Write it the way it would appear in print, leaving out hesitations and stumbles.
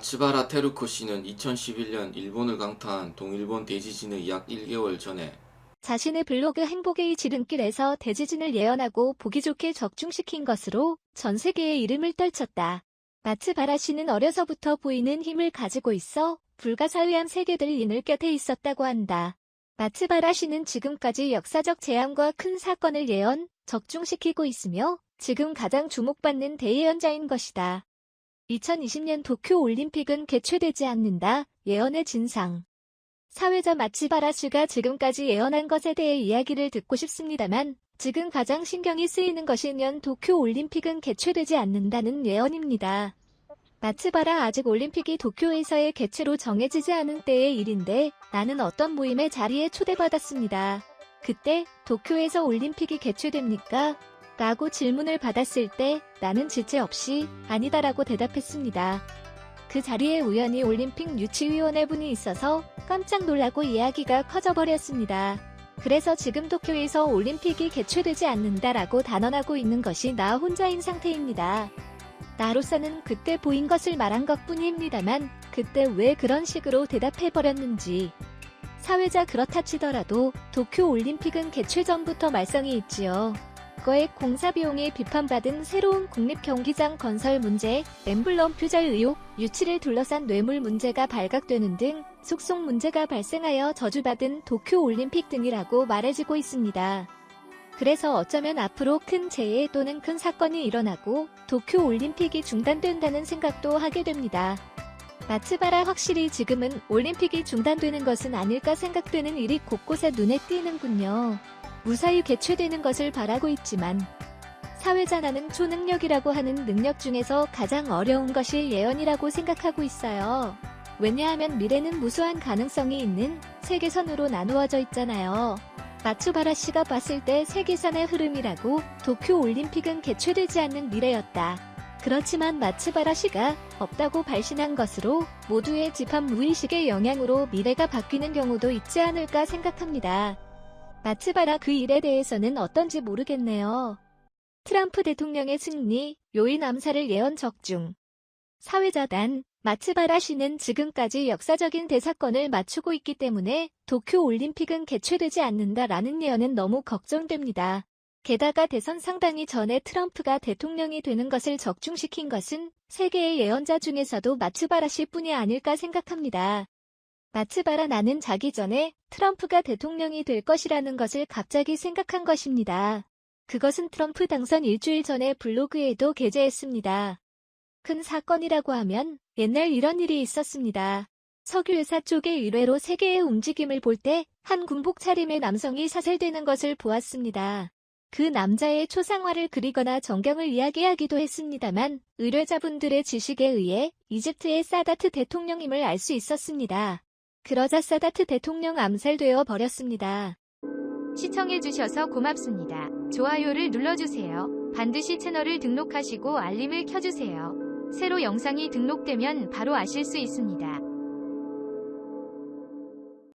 마츠바라 테루코 씨는 2011년 일본을 강타한 동일본 대지진의 약 1개월 전에 자신의 블로그 행복의 지름길에서 대지진을 예언하고 보기 좋게 적중시킨 것으로 전 세계에 이름을 떨쳤다. 마츠바라 씨는 어려서부터 보이는 힘을 가지고 있어 불가사의한 세계들 인을 곁에 있었다고 한다. 마츠바라 씨는 지금까지 역사적 재앙과 큰 사건을 예언, 적중시키고 있으며 지금 가장 주목받는 대예언자인 것이다. 2020년 도쿄 올림픽은 개최되지 않는다. 예언의 진상. 사회자 마츠바라 씨가 지금까지 예언한 것에 대해 이야기를 듣고 싶습니다만 지금 가장 신경이 쓰이는 것이 년 도쿄 올림픽은 개최되지 않는다는 예언입니다. 마츠바라 아직 올림픽이 도쿄에서의 개최로 정해지지 않은 때의 일인데 나는 어떤 모임의 자리에 초대받았습니다. 그때 도쿄에서 올림픽이 개최됩니까? 라고 질문을 받았을 때 나는 질체 없이 아니다라고 대답했습니다. 그 자리에 우연히 올림픽 유치위원회 분이 있어서 깜짝 놀라고 이야기가 커져버렸습니다. 그래서 지금 도쿄에서 올림픽이 개최되지 않는다라고 단언하고 있는 것이 나 혼자인 상태입니다. 나로서는 그때 보인 것을 말한 것뿐입니다만 그때 왜 그런 식으로 대답해버렸는지. 사회자 그렇다 치더라도 도쿄 올림픽은 개최 전부터 말썽이 있지요. 거액 공사 비용이 비판받은 새로운 국립경기장 건설 문제, 엠블럼 표절 의혹, 유치를 둘러싼 뇌물 문제가 발각되는 등 숙속 문제가 발생하여 저주받은 도쿄올림픽 등이라고 말해지고 있습니다. 그래서 어쩌면 앞으로 큰 재해 또는 큰 사건이 일어나고 도쿄올림픽이 중단된다는 생각도 하게 됩니다. 마츠바라 확실히 지금은 올림픽이 중단되는 것은 아닐까 생각되는 일이 곳곳에 눈에 띄는군요. 무사히 개최되는 것을 바라고 있지만 사회자 나는 초능력이라고 하는 능력 중에서 가장 어려운 것이 예언이라고 생각하고 있어요. 왜냐하면 미래는 무수한 가능성이 있는 세계선으로 나누어져 있잖아요. 마츠바라 씨가 봤을 때 세계선의 흐름이라고 도쿄 올림픽은 개최되지 않는 미래였다. 그렇지만 마츠바라 씨가 없다고 발신한 것으로 모두의 집합 무의식의 영향으로 미래가 바뀌는 경우도 있지 않을까 생각합니다. 마츠바라 그 일에 대해서는 어떤지 모르겠네요. 트럼프 대통령의 승리, 요인 암살을 예언 적중. 사회자단, 마츠바라 씨는 지금까지 역사적인 대사건을 맞추고 있기 때문에 도쿄 올림픽은 개최되지 않는다라는 예언은 너무 걱정됩니다. 게다가 대선 상당히 전에 트럼프가 대통령이 되는 것을 적중시킨 것은 세계의 예언자 중에서도 마츠바라 씨뿐이 아닐까 생각합니다. 마츠바라 나는 자기 전에 트럼프가 대통령이 될 것이라는 것을 갑자기 생각한 것입니다. 그것은 트럼프 당선 일주일 전에 블로그에도 게재했습니다. 큰 사건이라고 하면 옛날 이런 일이 있었습니다. 석유회사 쪽의 일회로 세계의 움직임을 볼 때 한 군복 차림의 남성이 사살되는 것을 보았습니다. 그 남자의 초상화를 그리거나 정경을 이야기하기도 했습니다만 의뢰자분들의 지식에 의해 이집트의 사다트 대통령임을 알 수 있었습니다. 그러자 사다트 대통령 암살되어 버렸습니다. 시청해주셔서 고맙습니다. 좋아요를 눌러주세요. 반드시 채널을 등록하시고 알림을 켜주세요. 새로 영상이 등록되면 바로 아실 수 있습니다.